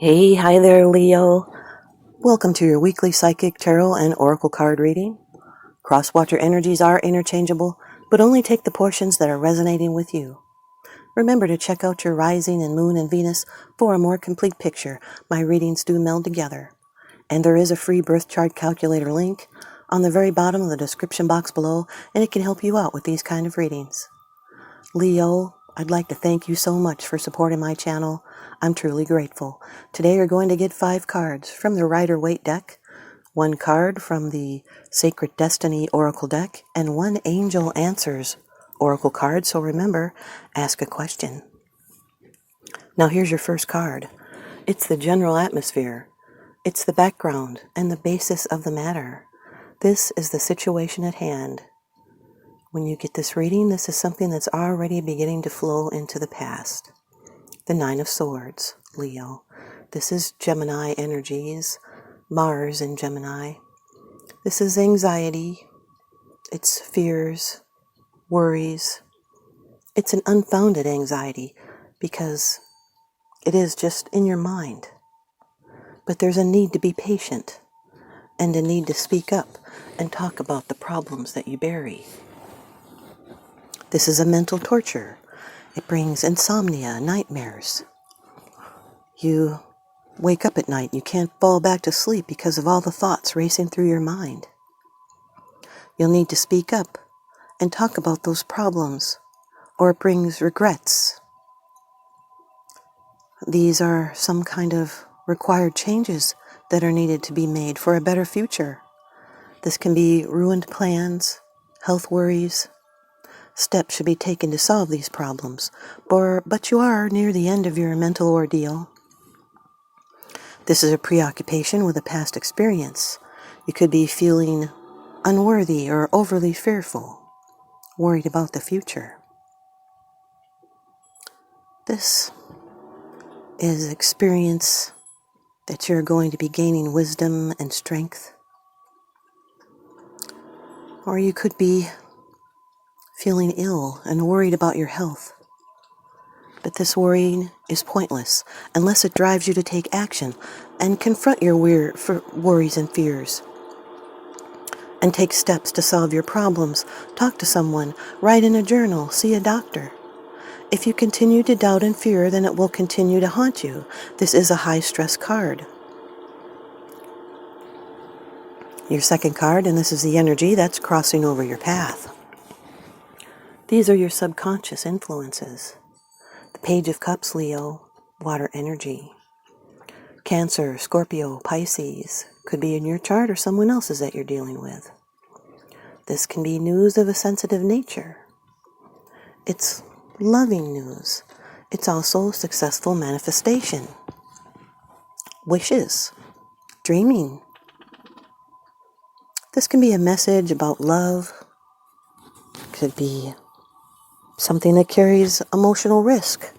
Hey, hi there, Leo. Welcome to your weekly psychic tarot and oracle card reading. Cross-watcher energies are interchangeable, but only take the portions that are resonating with you. Remember to check out your rising and moon and Venus for a more complete picture. My readings do meld together. And there is a free birth chart calculator link on the very bottom of the description box below, and it can help you out with these kind of readings. Leo, I'd like to thank you so much for supporting my channel. I'm truly grateful. Today you're going to get 5 cards from the Rider-Waite deck, 1 card from the Sacred Destiny Oracle deck, and 1 Angel Answers Oracle card. So remember, ask a question. Now here's your first card. It's the general atmosphere. It's the background and the basis of the matter. This is the situation at hand. When you get this reading, this is something that's already beginning to flow into the past. The 9 of Swords, Leo. This is Gemini energies, Mars in Gemini. This is anxiety. It's fears, worries. It's an unfounded anxiety because it is just in your mind. But there's a need to be patient and a need to speak up and talk about the problems that you bury. This is a mental torture. It brings insomnia, nightmares. You wake up at night, you can't fall back to sleep because of all the thoughts racing through your mind. You'll need to speak up and talk about those problems, or it brings regrets. These are some kind of required changes that are needed to be made for a better future. This can be ruined plans, health worries. Steps should be taken to solve these problems, but you are near the end of your mental ordeal. This is a preoccupation with a past experience. You could be feeling unworthy or overly fearful, worried about the future. This is experience that you're going to be gaining wisdom and strength. Or you could be feeling ill and worried about your health. But this worrying is pointless unless it drives you to take action and confront your worries and fears. And take steps to solve your problems. Talk to someone, write in a journal, see a doctor. If you continue to doubt and fear, then it will continue to haunt you. This is a high-stress card. Your second card, and this is the energy that's crossing over your path. These are your subconscious influences. The Page of Cups, Leo, water energy. Cancer, Scorpio, Pisces, could be in your chart or someone else's that you're dealing with. This can be news of a sensitive nature. It's loving news. It's also successful manifestation. Wishes, dreaming. This can be a message about love. Could be something that carries emotional risk.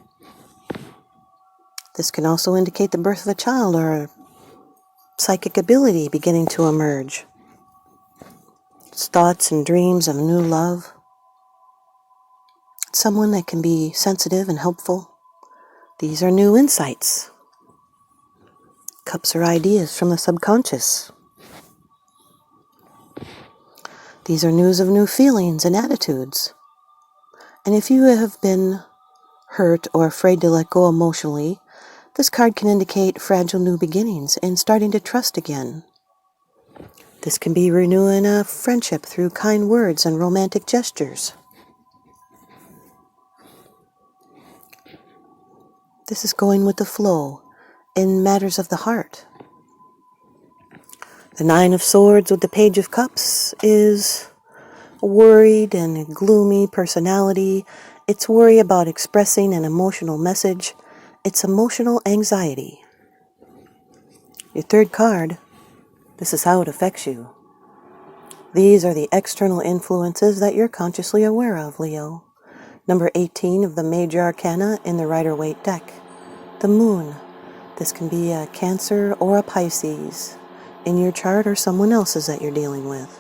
This can also indicate the birth of a child or a psychic ability beginning to emerge. It's thoughts and dreams of new love. Someone that can be sensitive and helpful. These are new insights. Cups are ideas from the subconscious. These are news of new feelings and attitudes. And if you have been hurt or afraid to let go emotionally, this card can indicate fragile new beginnings and starting to trust again. This can be renewing a friendship through kind words and romantic gestures. This is going with the flow in matters of the heart. The 9 of Swords with the Page of Cups is a worried and gloomy personality. It's worry about expressing an emotional message. It's emotional anxiety. Your third card, this is how it affects you. These are the external influences that you're consciously aware of, Leo. Number 18 of the Major Arcana in the Rider-Waite deck. The Moon. This can be a Cancer or a Pisces in your chart or someone else's that you're dealing with.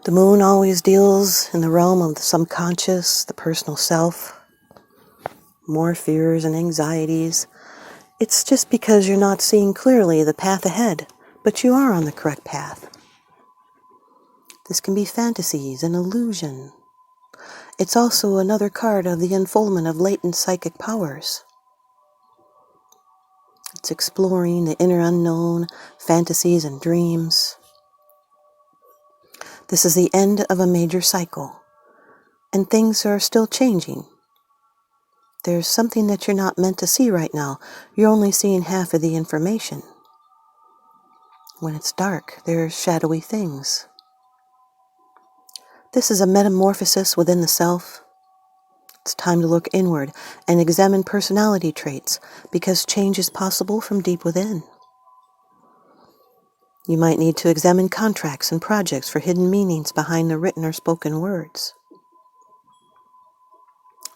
The Moon always deals in the realm of the subconscious, the personal self, more fears and anxieties. It's just because you're not seeing clearly the path ahead, but you are on the correct path. This can be fantasies and illusion. It's also another card of the unfoldment of latent psychic powers. It's exploring the inner unknown, fantasies and dreams. This is the end of a major cycle, and things are still changing. There's something that you're not meant to see right now. You're only seeing half of the information. When it's dark, there's shadowy things. This is a metamorphosis within the self. It's time to look inward and examine personality traits, because change is possible from deep within. You might need to examine contracts and projects for hidden meanings behind the written or spoken words.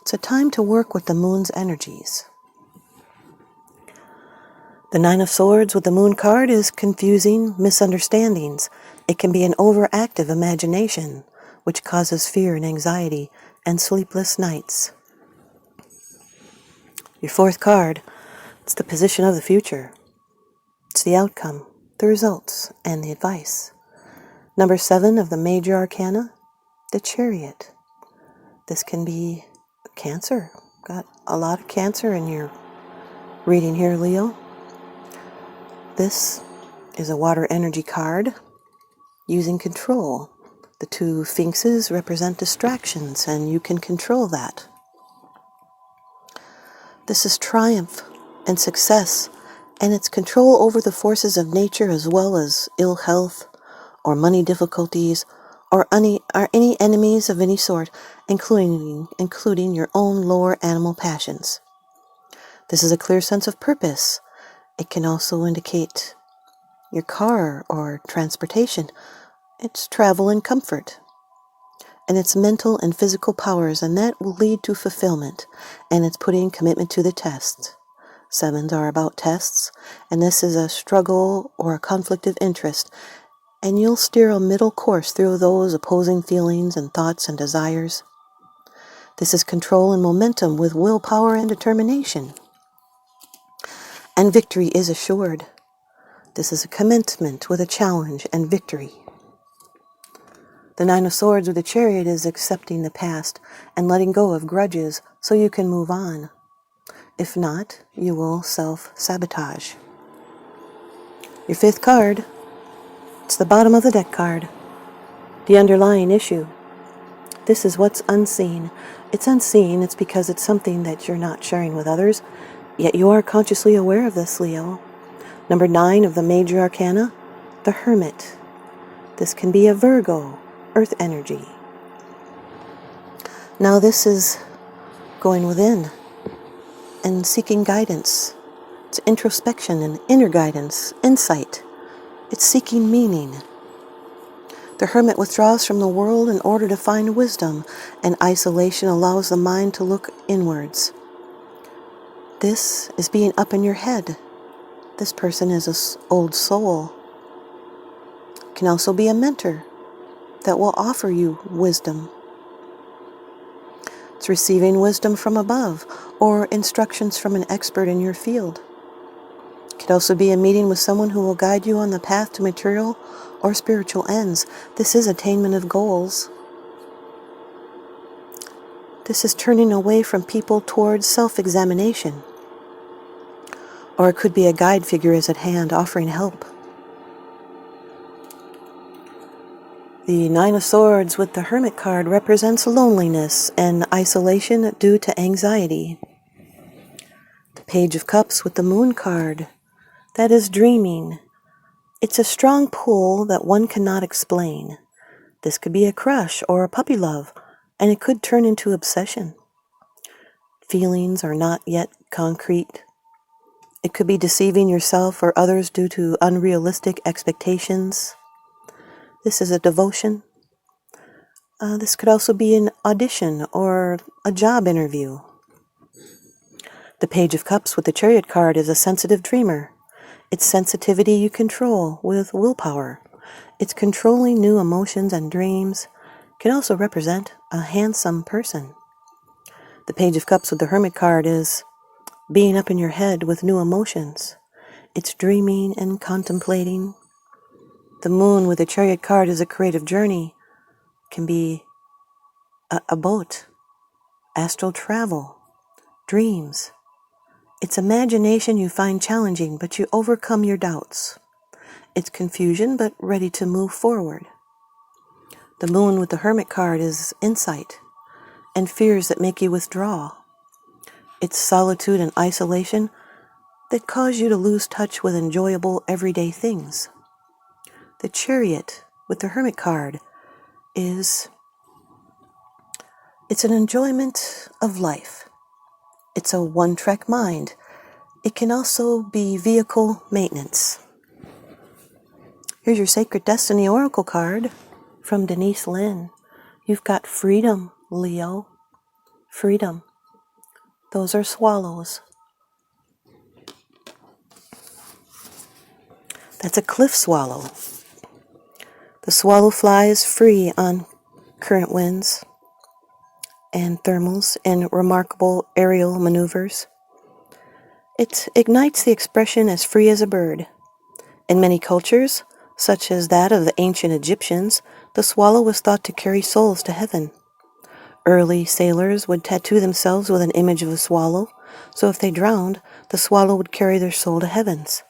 It's a time to work with the moon's energies. The Nine of Swords with the Moon card is confusing misunderstandings. It can be an overactive imagination, which causes fear and anxiety and sleepless nights. Your fourth card, it's the position of the future. It's the outcome, the results, and the advice. Number 7 of the major arcana, the Chariot. This can be Cancer. Got a lot of Cancer in your reading here, Leo. This is a water energy card using control. The two sphinxes represent distractions, and you can control that. This is triumph and success, and it's control over the forces of nature as well as ill health or money difficulties or any enemies of any sort, including your own lower animal passions. This is a clear sense of purpose. It can also indicate your car or transportation. It's travel and comfort. And it's mental and physical powers, and that will lead to fulfillment. And it's putting commitment to the test. 7s are about tests, and this is a struggle or a conflict of interest. And you'll steer a middle course through those opposing feelings and thoughts and desires. This is control and momentum with willpower and determination. And victory is assured. This is a commencement with a challenge and victory. The Nine of Swords with the Chariot is accepting the past and letting go of grudges so you can move on. If not, you will self-sabotage. Your fifth card, it's the bottom of the deck card. The underlying issue. This is what's unseen. It's unseen, it's because it's something that you're not sharing with others, yet you are consciously aware of this, Leo. Number 9 of the major arcana, the Hermit. This can be a Virgo, earth energy. Now this is going within and seeking guidance. It's introspection and inner guidance, insight. It's seeking meaning. The Hermit withdraws from the world in order to find wisdom, and isolation allows the mind to look inwards. This is being up in your head. This person is an old soul. Can also be a mentor that will offer you wisdom. It's receiving wisdom from above or instructions from an expert in your field. It could also be a meeting with someone who will guide you on the path to material or spiritual ends. This is attainment of goals. This is turning away from people towards self-examination. Or it could be a guide figure is at hand offering help. The Nine of Swords with the Hermit card represents loneliness and isolation due to anxiety. The Page of Cups with the Moon card, that is dreaming. It's a strong pull that one cannot explain. This could be a crush or a puppy love, and it could turn into obsession. Feelings are not yet concrete. It could be deceiving yourself or others due to unrealistic expectations. This is a devotion. This could also be an audition or a job interview. The Page of Cups with the Chariot card is a sensitive dreamer. It's sensitivity you control with willpower. It's controlling new emotions and dreams. It can also represent a handsome person. The Page of Cups with the Hermit card is being up in your head with new emotions. It's dreaming and contemplating. The moon with the Chariot card is a creative journey. Can be a boat, astral travel, dreams. It's imagination you find challenging, but you overcome your doubts. It's confusion, but ready to move forward. The moon with the Hermit card is insight and fears that make you withdraw. It's solitude and isolation that cause you to lose touch with enjoyable everyday things. The Chariot with the Hermit card it's an enjoyment of life. It's a one-track mind. It can also be vehicle maintenance. Here's your Sacred Destiny Oracle card from Denise Linn. You've got freedom, Leo. Freedom. Those are swallows. That's a cliff swallow. The swallow flies free on current winds and thermals and remarkable aerial maneuvers. It ignites the expression as free as a bird. In many cultures, such as that of the ancient Egyptians, the swallow was thought to carry souls to heaven. Early sailors would tattoo themselves with an image of a swallow, so if they drowned, the swallow would carry their soul to heavens.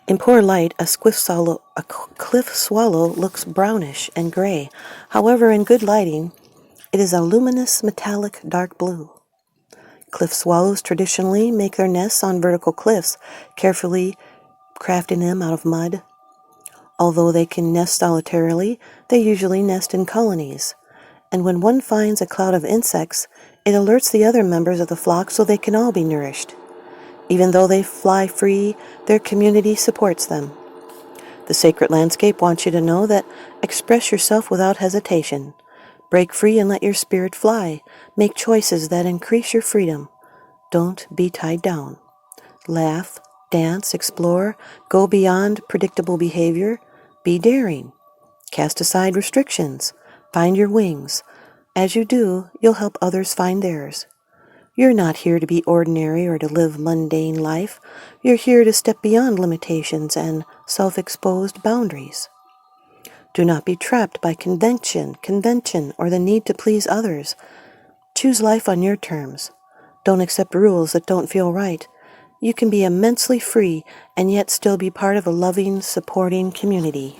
In poor light, a cliff swallow looks brownish and gray. However, in good lighting, it is a luminous metallic dark blue. Cliff swallows traditionally make their nests on vertical cliffs, carefully crafting them out of mud. Although they can nest solitarily, they usually nest in colonies. And when one finds a cloud of insects, it alerts the other members of the flock so they can all be nourished. Even though they fly free, their community supports them. The sacred landscape wants you to know that express yourself without hesitation. Break free and let your spirit fly. Make choices that increase your freedom. Don't be tied down. Laugh, dance, explore, go beyond predictable behavior. Be daring. Cast aside restrictions. Find your wings. As you do, you'll help others find theirs. You're not here to be ordinary or to live mundane life. You're here to step beyond limitations and self-exposed boundaries. Do not be trapped by convention, or the need to please others. Choose life on your terms. Don't accept rules that don't feel right. You can be immensely free and yet still be part of a loving, supporting community.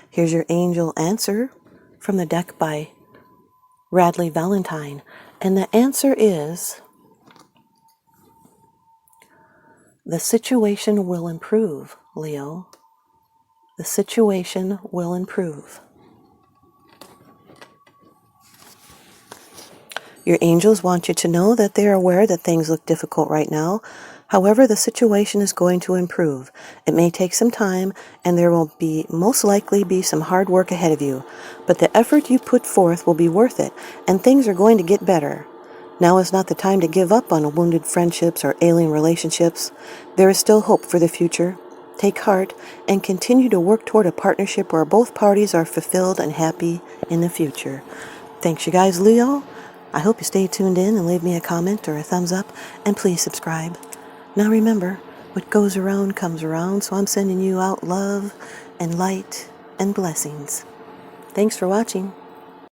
Here's your angel answer from the deck by Radleigh Valentine. And the answer is, the situation will improve, Leo. The situation will improve. Your angels want you to know that they are aware that things look difficult right now. However, the situation is going to improve. It may take some time, and there will most likely be some hard work ahead of you. But the effort you put forth will be worth it, and things are going to get better. Now is not the time to give up on wounded friendships or alien relationships. There is still hope for the future. Take heart and continue to work toward a partnership where both parties are fulfilled and happy in the future. Thanks, you guys, Leo. I hope you stay tuned in and leave me a comment or a thumbs up, and please subscribe. Now remember, what goes around comes around, so I'm sending you out love and light and blessings. Thanks for watching.